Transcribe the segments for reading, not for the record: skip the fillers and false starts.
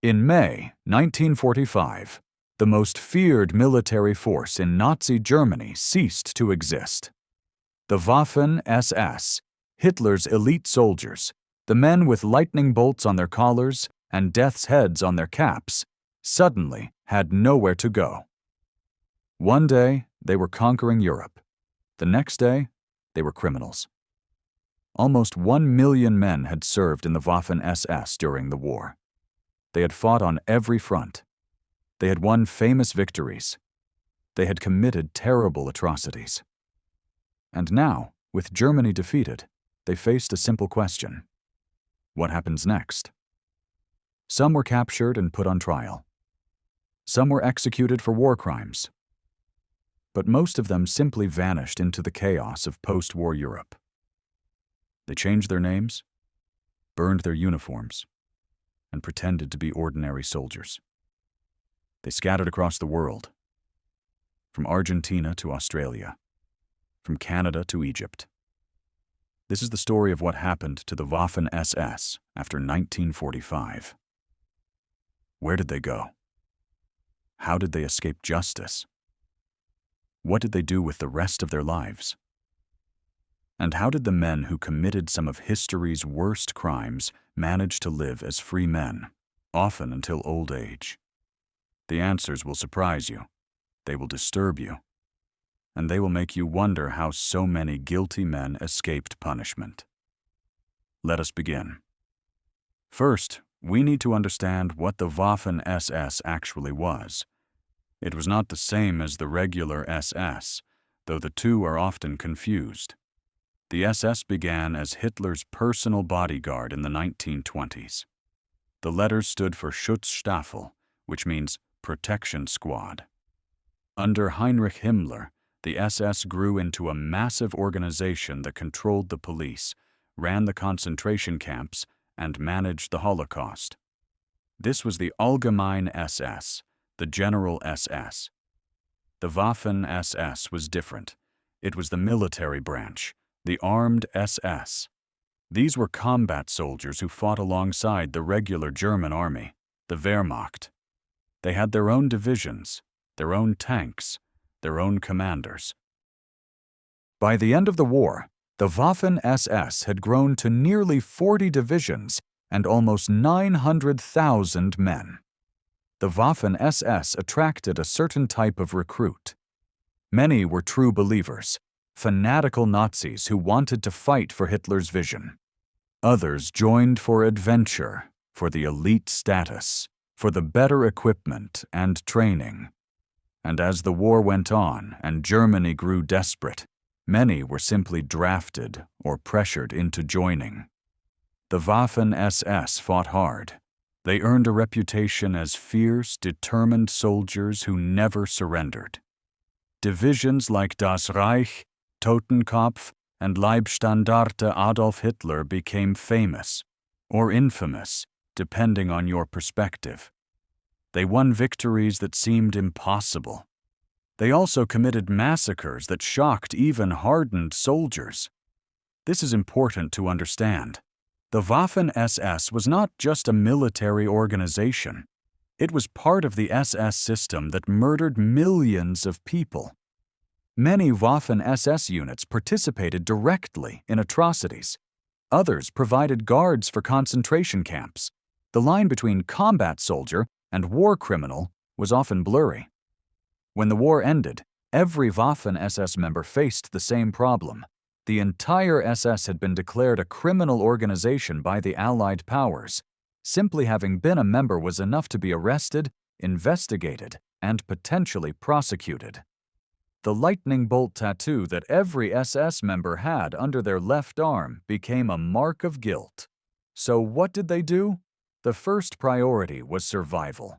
In May 1945, the most feared military force in Nazi Germany ceased to exist. The Waffen SS, Hitler's elite soldiers, the men with lightning bolts on their collars and death's heads on their caps, suddenly had nowhere to go. One day, they were conquering Europe. The next day, they were criminals. Almost 1 million men had served in the Waffen SS during the war. They had fought on every front. They had won famous victories. They had committed terrible atrocities. And now, with Germany defeated, they faced a simple question. What happens next? Some were captured and put on trial. Some were executed for war crimes. But most of them simply vanished into the chaos of post-war Europe. They changed their names, burned their uniforms, and pretended to be ordinary soldiers. They scattered across the world, from Argentina to Australia, from Canada to Egypt. This is the story of what happened to the Waffen SS after 1945. Where did they go? How did they escape justice? What did they do with the rest of their lives? And how did the men who committed some of history's worst crimes manage to live as free men, often until old age? The answers will surprise you, they will disturb you, and they will make you wonder how so many guilty men escaped punishment. Let us begin. First, we need to understand what the Waffen SS actually was. It was not the same as the regular SS, though the two are often confused. The SS began as Hitler's personal bodyguard in the 1920s. The letters stood for Schutzstaffel, which means protection squad. Under Heinrich Himmler, the SS grew into a massive organization that controlled the police, ran the concentration camps, and managed the Holocaust. This was the Allgemeine SS, the General SS. The Waffen SS was different. It was the military branch, the armed SS. These were combat soldiers who fought alongside the regular German army, the Wehrmacht. They had their own divisions, their own tanks, their own commanders. By the end of the war, the Waffen SS had grown to nearly 40 divisions and almost 900,000 men. The Waffen SS attracted a certain type of recruit. Many were true believers, fanatical Nazis who wanted to fight for Hitler's vision. Others joined for adventure, for the elite status, for the better equipment and training. And as the war went on and Germany grew desperate, many were simply drafted or pressured into joining. The Waffen SS fought hard. They earned a reputation as fierce, determined soldiers who never surrendered. Divisions like Das Reich, Totenkopf, and Leibstandarte Adolf Hitler became famous, or infamous, depending on your perspective. They won victories that seemed impossible. They also committed massacres that shocked even hardened soldiers. This is important to understand. The Waffen SS was not just a military organization. It was part of the SS system that murdered millions of people. Many Waffen SS units participated directly in atrocities. Others provided guards for concentration camps. The line between combat soldier and war criminal was often blurry. When the war ended, every Waffen SS member faced the same problem. The entire SS had been declared a criminal organization by the Allied powers. Simply having been a member was enough to be arrested, investigated, and potentially prosecuted. The lightning bolt tattoo that every SS member had under their left arm became a mark of guilt. So what did they do? The first priority was survival.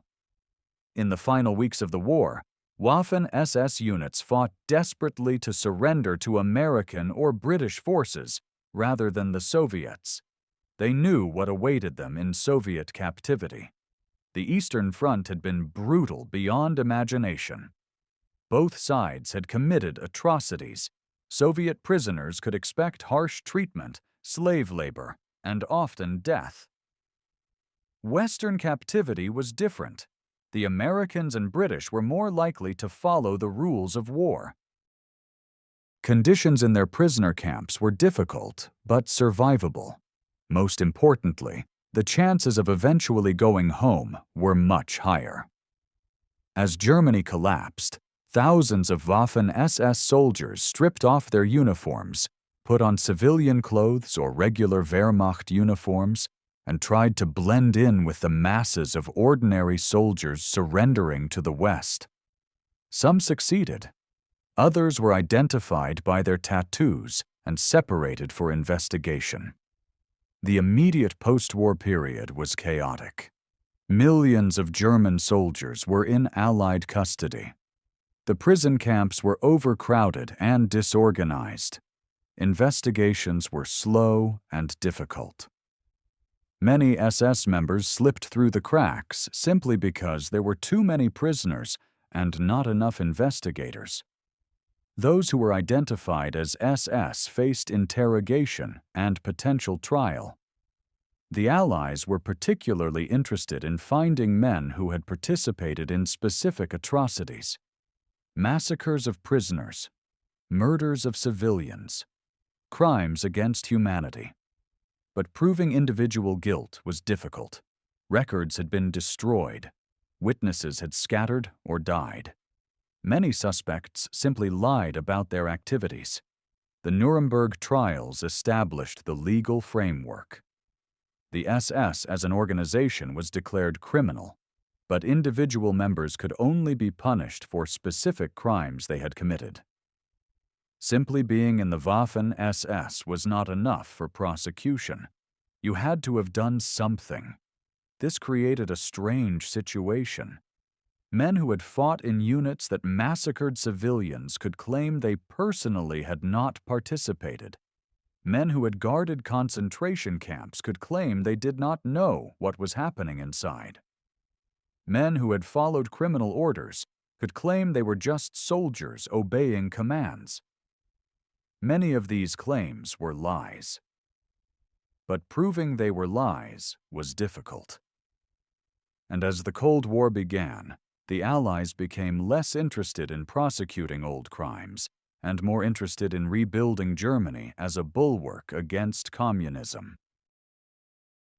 In the final weeks of the war, Waffen SS units fought desperately to surrender to American or British forces rather than the Soviets. They knew what awaited them in Soviet captivity. The Eastern Front had been brutal beyond imagination. Both sides had committed atrocities. Soviet prisoners could expect harsh treatment, slave labor, and often death. Western captivity was different. The Americans and British were more likely to follow the rules of war. Conditions in their prisoner camps were difficult but survivable. Most importantly, the chances of eventually going home were much higher. As Germany collapsed, thousands of Waffen SS soldiers stripped off their uniforms, put on civilian clothes or regular Wehrmacht uniforms, and tried to blend in with the masses of ordinary soldiers surrendering to the West. Some succeeded. Others were identified by their tattoos and separated for investigation. The immediate post-war period was chaotic. Millions of German soldiers were in Allied custody. The prison camps were overcrowded and disorganized. Investigations were slow and difficult. Many SS members slipped through the cracks simply because there were too many prisoners and not enough investigators. Those who were identified as SS faced interrogation and potential trial. The Allies were particularly interested in finding men who had participated in specific atrocities: massacres of prisoners, murders of civilians, crimes against humanity. But proving individual guilt was difficult. Records had been destroyed. Witnesses had scattered or died. Many suspects simply lied about their activities. The Nuremberg trials established the legal framework. The SS as an organization was declared criminal, but individual members could only be punished for specific crimes they had committed. Simply being in the Waffen SS was not enough for prosecution. You had to have done something. This created a strange situation. Men who had fought in units that massacred civilians could claim they personally had not participated. Men who had guarded concentration camps could claim they did not know what was happening inside. Men who had followed criminal orders could claim they were just soldiers obeying commands. Many of these claims were lies. But proving they were lies was difficult. And as the Cold War began, the Allies became less interested in prosecuting old crimes and more interested in rebuilding Germany as a bulwark against communism.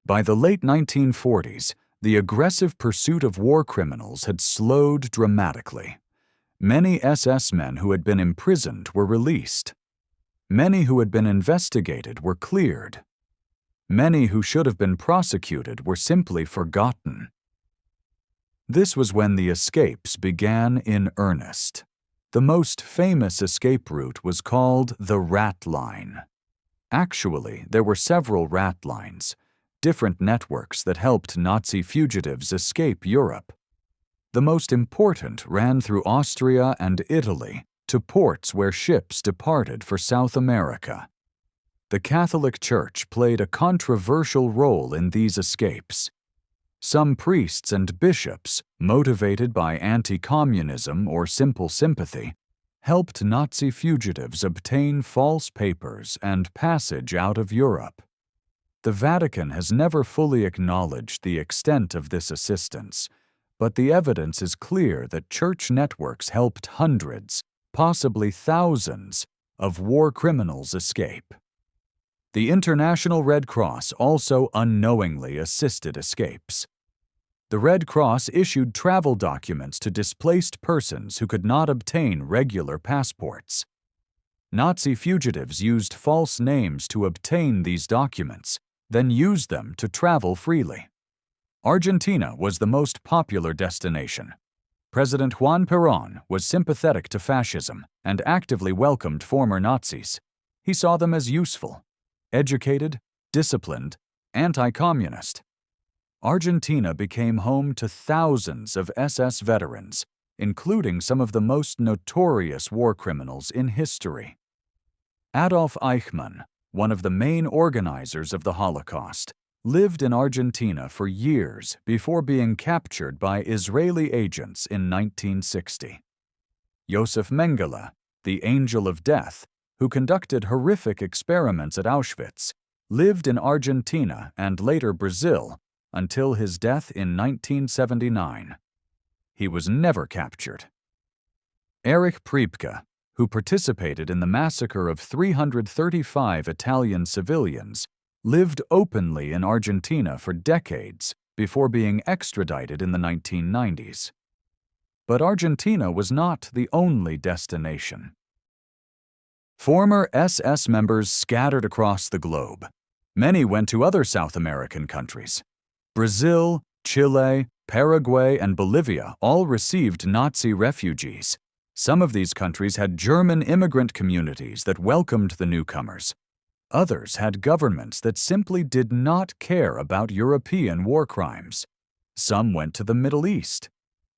By the late 1940s, the aggressive pursuit of war criminals had slowed dramatically. Many SS men who had been imprisoned were released. Many who had been investigated were cleared. Many who should have been prosecuted were simply forgotten. This was when the escapes began in earnest. The most famous escape route was called the ratline. Actually, there were several ratlines, different networks that helped Nazi fugitives escape Europe. The most important ran through Austria and Italy to ports where ships departed for South America. The Catholic Church played a controversial role in these escapes. Some priests and bishops, motivated by anti-communism or simple sympathy, helped Nazi fugitives obtain false papers and passage out of Europe. The Vatican has never fully acknowledged the extent of this assistance, but the evidence is clear that church networks helped hundreds, possibly thousands, of war criminals escape. The International Red Cross also unknowingly assisted escapes. The Red Cross issued travel documents to displaced persons who could not obtain regular passports. Nazi fugitives used false names to obtain these documents, then used them to travel freely. Argentina was the most popular destination. President Juan Perón was sympathetic to fascism and actively welcomed former Nazis. He saw them as useful, educated, disciplined, anti-communist. Argentina became home to thousands of SS veterans, including some of the most notorious war criminals in history. Adolf Eichmann, one of the main organizers of the Holocaust, lived in Argentina for years before being captured by Israeli agents in 1960. Josef Mengele, the Angel of Death, who conducted horrific experiments at Auschwitz, lived in Argentina and later Brazil until his death in 1979. He was never captured. Erich Priebke, who participated in the massacre of 335 Italian civilians, lived openly in Argentina for decades before being extradited in the 1990s. But Argentina was not the only destination. Former SS members scattered across the globe. Many went to other South American countries. Brazil, Chile, Paraguay, and Bolivia all received Nazi refugees. Some of these countries had German immigrant communities that welcomed the newcomers. Others had governments that simply did not care about European war crimes. Some went to the Middle East.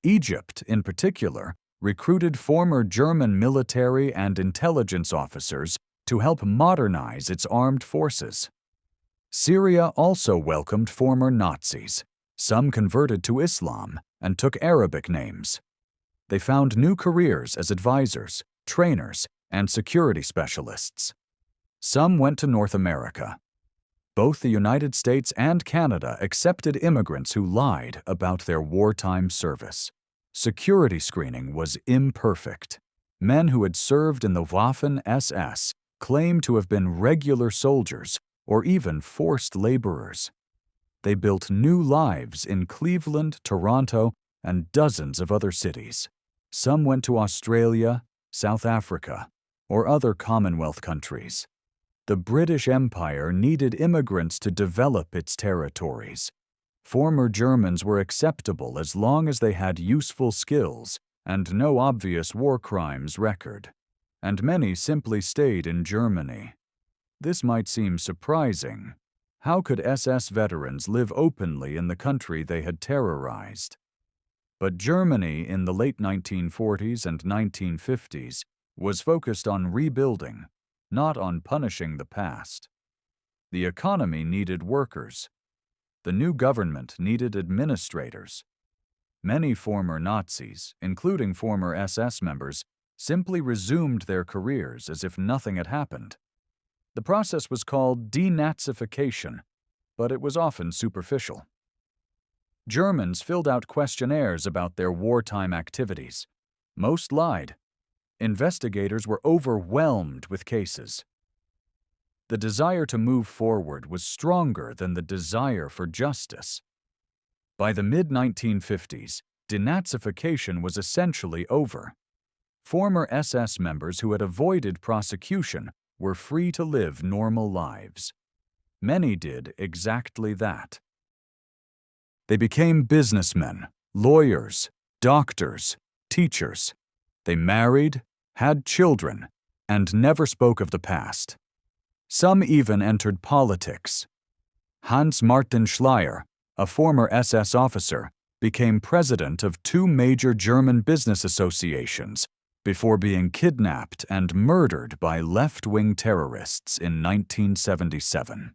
Egypt, in particular, recruited former German military and intelligence officers to help modernize its armed forces. Syria also welcomed former Nazis. Some converted to Islam and took Arabic names. They found new careers as advisors, trainers, and security specialists. Some went to North America. Both the United States and Canada accepted immigrants who lied about their wartime service. Security screening was imperfect. Men who had served in the Waffen SS claimed to have been regular soldiers or even forced laborers. They built new lives in Cleveland, Toronto, and dozens of other cities. Some went to Australia, South Africa, or other Commonwealth countries. The British Empire needed immigrants to develop its territories. Former Germans were acceptable as long as they had useful skills and no obvious war crimes record, and many simply stayed in Germany. This might seem surprising. How could SS veterans live openly in the country they had terrorized? But Germany in the late 1940s and 1950s was focused on rebuilding, not on punishing the past. The economy needed workers. The new government needed administrators. Many former Nazis, including former SS members, simply resumed their careers as if nothing had happened. The process was called denazification, but it was often superficial. Germans filled out questionnaires about their wartime activities. Most lied. Investigators were overwhelmed with cases. The desire to move forward was stronger than the desire for justice. By the mid-1950s, denazification was essentially over. Former SS members who had avoided prosecution were free to live normal lives. Many did exactly that. They became businessmen, lawyers, doctors, teachers. They married, had children, and never spoke of the past. Some even entered politics. Hans Martin Schleyer, a former SS officer, became president of two major German business associations before being kidnapped and murdered by left-wing terrorists in 1977.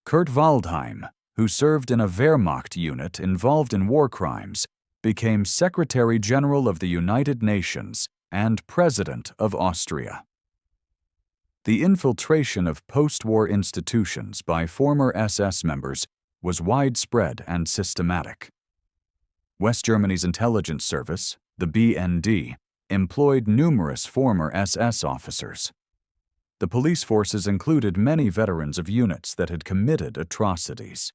Kurt Waldheim, who served in a Wehrmacht unit involved in war crimes, became Secretary General of the United Nations and President of Austria. The infiltration of post-war institutions by former SS members was widespread and systematic. West Germany's intelligence service, the BND, employed numerous former SS officers. The police forces included many veterans of units that had committed atrocities.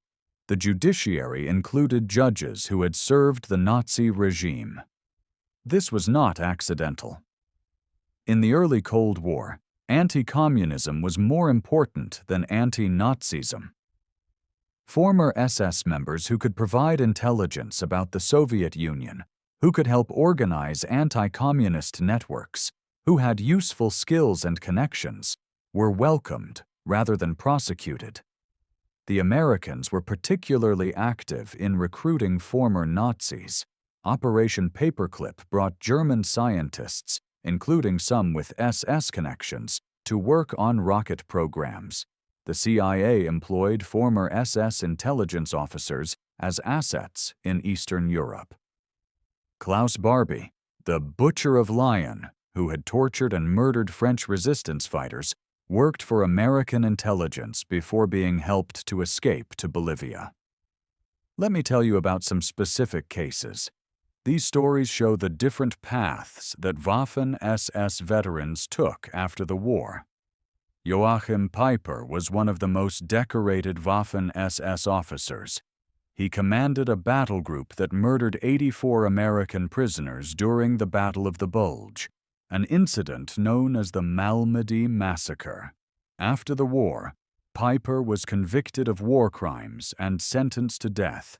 The judiciary included judges who had served the Nazi regime. This was not accidental. In the early Cold War, anti-communism was more important than anti-Nazism. Former SS members who could provide intelligence about the Soviet Union, who could help organize anti-communist networks, who had useful skills and connections, were welcomed rather than prosecuted. The Americans were particularly active in recruiting former Nazis. Operation Paperclip brought German scientists, including some with SS connections, to work on rocket programs. The CIA employed former SS intelligence officers as assets in Eastern Europe. Klaus Barbie, the Butcher of Lyon, who had tortured and murdered French resistance fighters, worked for American intelligence before being helped to escape to Bolivia. Let me tell you about some specific cases. These stories show the different paths that Waffen SS veterans took after the war. Joachim Peiper was one of the most decorated Waffen SS officers. He commanded a battle group that murdered 84 American prisoners during the Battle of the Bulge, an incident known as the Malmedy Massacre. After the war, Peiper was convicted of war crimes and sentenced to death.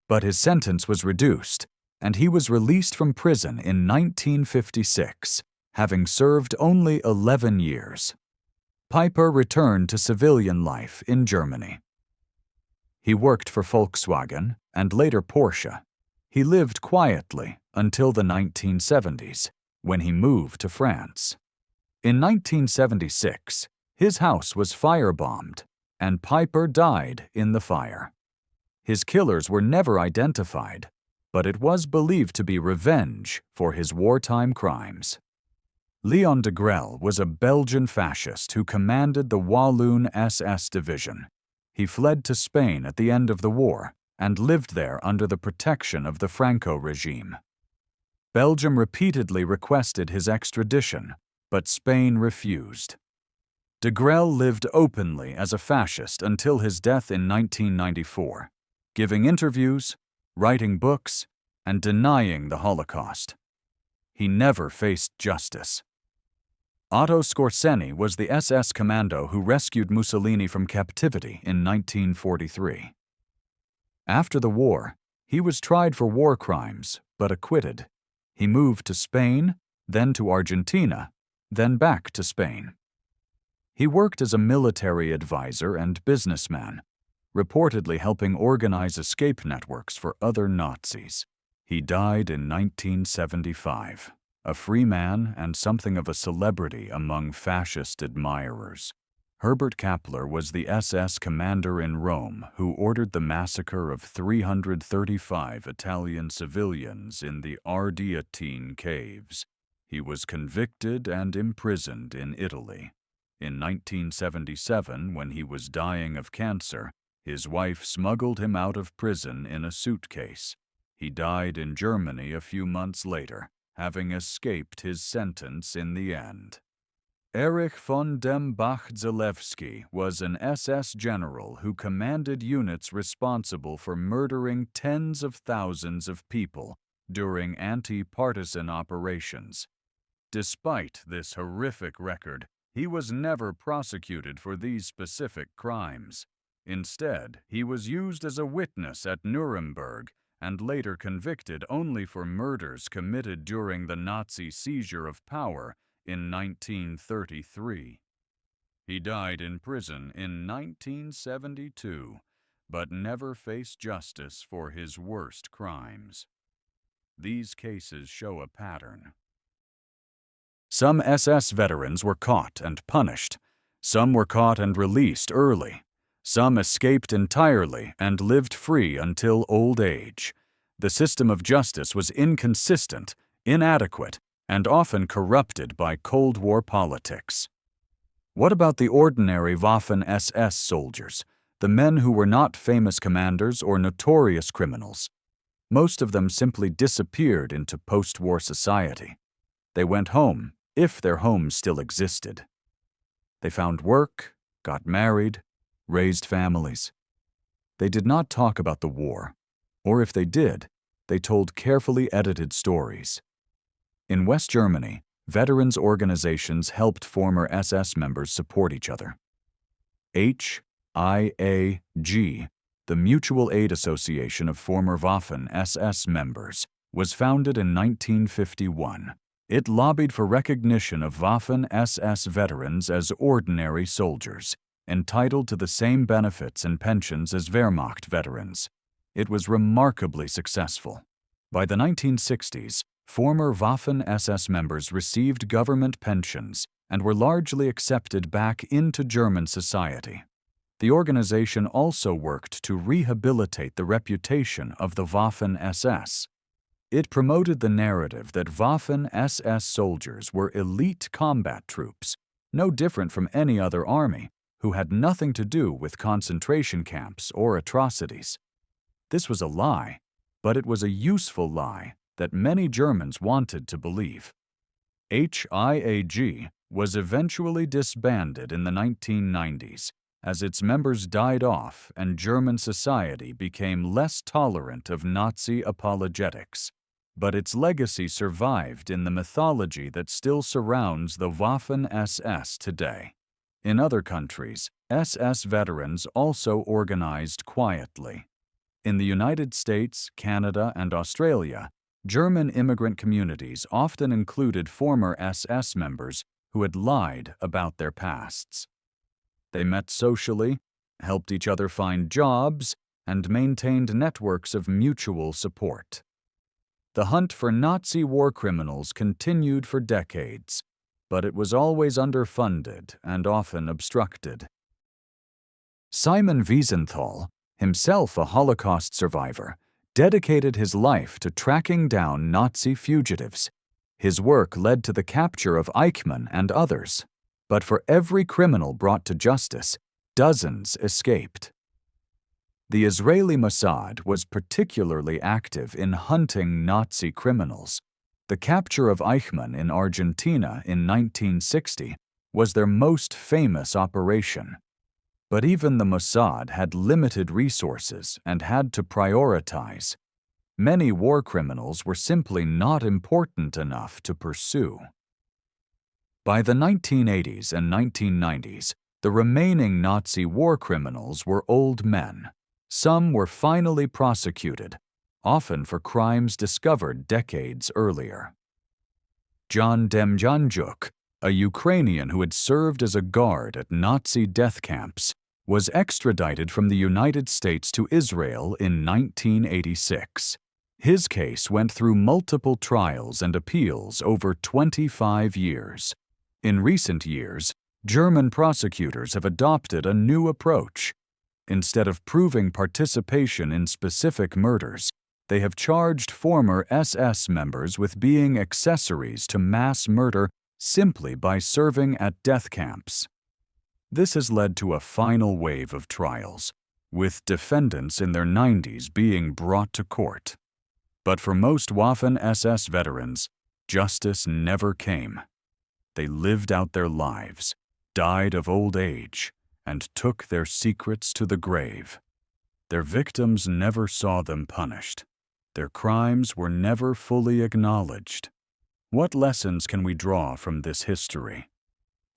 But his sentence was reduced, and he was released from prison in 1956, having served only 11 years. Peiper returned to civilian life in Germany. He worked for Volkswagen and later Porsche. He lived quietly until the 1970s, when he moved to France. In 1976, his house was firebombed, and Peiper died in the fire. His killers were never identified, but it was believed to be revenge for his wartime crimes. Leon de Grelle was a Belgian fascist who commanded the Walloon SS division. He fled to Spain at the end of the war and lived there under the protection of the Franco regime. Belgium repeatedly requested his extradition, but Spain refused. De Grelle lived openly as a fascist until his death in 1994, giving interviews, writing books, and denying the Holocaust. He never faced justice. Otto Skorzeny was the SS commando who rescued Mussolini from captivity in 1943. After the war, he was tried for war crimes, but acquitted. He moved to Spain, then to Argentina, then back to Spain. He worked as a military advisor and businessman, reportedly helping organize escape networks for other Nazis. He died in 1975, a free man and something of a celebrity among fascist admirers. Herbert Kappler was the SS commander in Rome who ordered the massacre of 335 Italian civilians in the Ardeatine caves. He was convicted and imprisoned in Italy. In 1977, when he was dying of cancer, his wife smuggled him out of prison in a suitcase. He died in Germany a few months later, having escaped his sentence in the end. Erich von dem Bach-Zelewski was an SS general who commanded units responsible for murdering tens of thousands of people during anti-partisan operations. Despite this horrific record, he was never prosecuted for these specific crimes. Instead, he was used as a witness at Nuremberg and later convicted only for murders committed during the Nazi seizure of power in 1933. He died in prison in 1972, but never faced justice for his worst crimes. These cases show a pattern. Some SS veterans were caught and punished. Some were caught and released early. Some escaped entirely and lived free until old age. The system of justice was inconsistent, inadequate, and often corrupted by Cold War politics. What about the ordinary Waffen SS soldiers, the men who were not famous commanders or notorious criminals? Most of them simply disappeared into post-war society. They went home, if their homes still existed. They found work, got married, raised families. They did not talk about the war, or if they did, they told carefully edited stories. In West Germany, veterans organizations helped former SS members support each other. HIAG, the Mutual Aid Association of Former Waffen SS Members, was founded in 1951. It lobbied for recognition of Waffen SS veterans as ordinary soldiers, entitled to the same benefits and pensions as Wehrmacht veterans. It was remarkably successful. By the 1960s, former Waffen SS members received government pensions and were largely accepted back into German society. The organization also worked to rehabilitate the reputation of the Waffen SS. It promoted the narrative that Waffen SS soldiers were elite combat troops, no different from any other army, who had nothing to do with concentration camps or atrocities. This was a lie, but it was a useful lie that many Germans wanted to believe. HIAG was eventually disbanded in the 1990s as its members died off and German society became less tolerant of Nazi apologetics. But its legacy survived in the mythology that still surrounds the Waffen SS today. In other countries, SS veterans also organized quietly. In the United States, Canada, and Australia, German immigrant communities often included former SS members who had lied about their pasts. They met socially, helped each other find jobs, and maintained networks of mutual support. The hunt for Nazi war criminals continued for decades, but it was always underfunded and often obstructed. Simon Wiesenthal, himself a Holocaust survivor, dedicated his life to tracking down Nazi fugitives. His work led to the capture of Eichmann and others, but for every criminal brought to justice, dozens escaped. The Israeli Mossad was particularly active in hunting Nazi criminals. The capture of Eichmann in Argentina in 1960 was their most famous operation. But even the Mossad had limited resources and had to prioritize. Many war criminals were simply not important enough to pursue. By the 1980s and 1990s, the remaining Nazi war criminals were old men. Some were finally prosecuted, often for crimes discovered decades earlier. John Demjanjuk, a Ukrainian who had served as a guard at Nazi death camps, was extradited from the United States to Israel in 1986. His case went through multiple trials and appeals over 25 years. In recent years, German prosecutors have adopted a new approach. Instead of proving participation in specific murders, they have charged former SS members with being accessories to mass murder simply by serving at death camps. This has led to a final wave of trials, with defendants in their 90s being brought to court. But for most Waffen SS veterans, justice never came. They lived out their lives, died of old age, and took their secrets to the grave. Their victims never saw them punished. Their crimes were never fully acknowledged. What lessons can we draw from this history?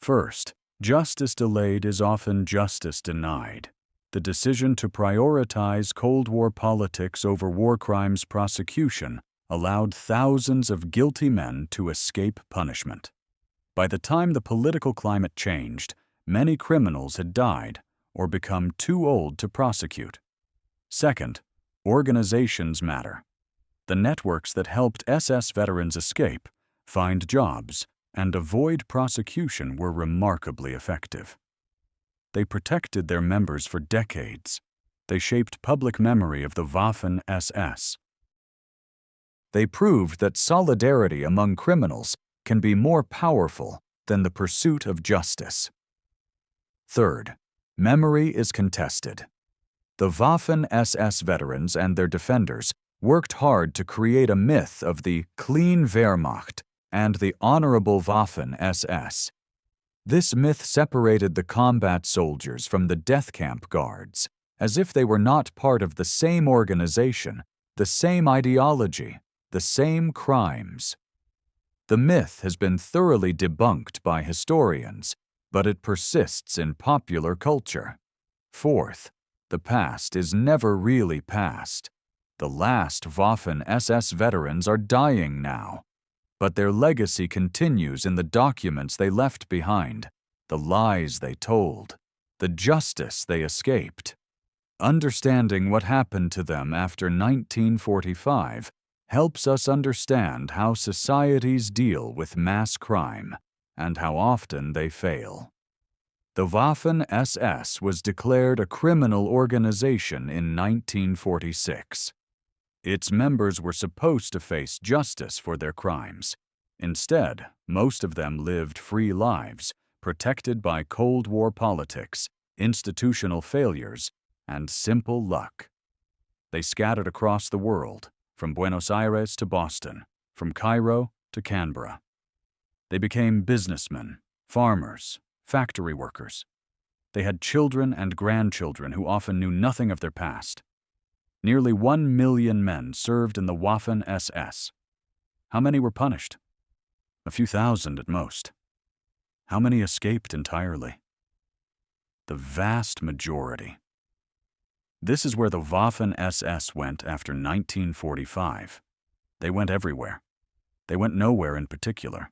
First, justice delayed is often justice denied. The decision to prioritize Cold War politics over war crimes prosecution allowed thousands of guilty men to escape punishment. By the time the political climate changed, many criminals had died or become too old to prosecute. Second, organizations matter. The networks that helped SS veterans escape, find jobs, and avoid prosecution were remarkably effective. They protected their members for decades. They shaped public memory of the Waffen SS. They proved that solidarity among criminals can be more powerful than the pursuit of justice. Third, memory is contested. The Waffen SS veterans and their defenders worked hard to create a myth of the clean Wehrmacht and the honorable Waffen SS. This myth separated the combat soldiers from the death camp guards, as if they were not part of the same organization, the same ideology, the same crimes. The myth has been thoroughly debunked by historians, but it persists in popular culture. Fourth, the past is never really past. The last Waffen SS veterans are dying now, but their legacy continues in the documents they left behind, the lies they told, the justice they escaped. Understanding what happened to them after 1945 helps us understand how societies deal with mass crime and how often they fail. The Waffen SS was declared a criminal organization in 1946. Its members were supposed to face justice for their crimes. Instead, most of them lived free lives, protected by Cold War politics institutional failures, and simple luck. They scattered across the world, from Buenos Aires to Boston, from Cairo to Canberra. They became businessmen, farmers, factory workers. They had children and grandchildren who often knew nothing of their past. Nearly 1 million men served in the Waffen SS. How many were punished? A few thousand at most. How many escaped entirely? The vast majority. This is where the Waffen SS went after 1945. They went everywhere. They went nowhere in particular.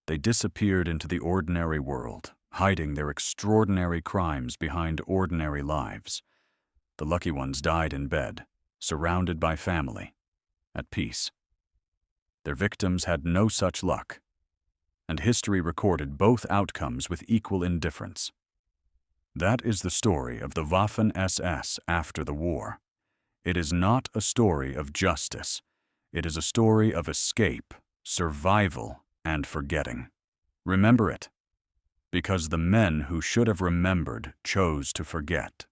They disappeared into the ordinary world, hiding their extraordinary crimes behind ordinary lives. The lucky ones died in bed, surrounded by family, at peace. Their victims had no such luck, and history recorded both outcomes with equal indifference. That is the story of the Waffen SS after the war. It is not a story of justice. It is a story of escape, survival, and forgetting. Remember it, because the men who should have remembered chose to forget.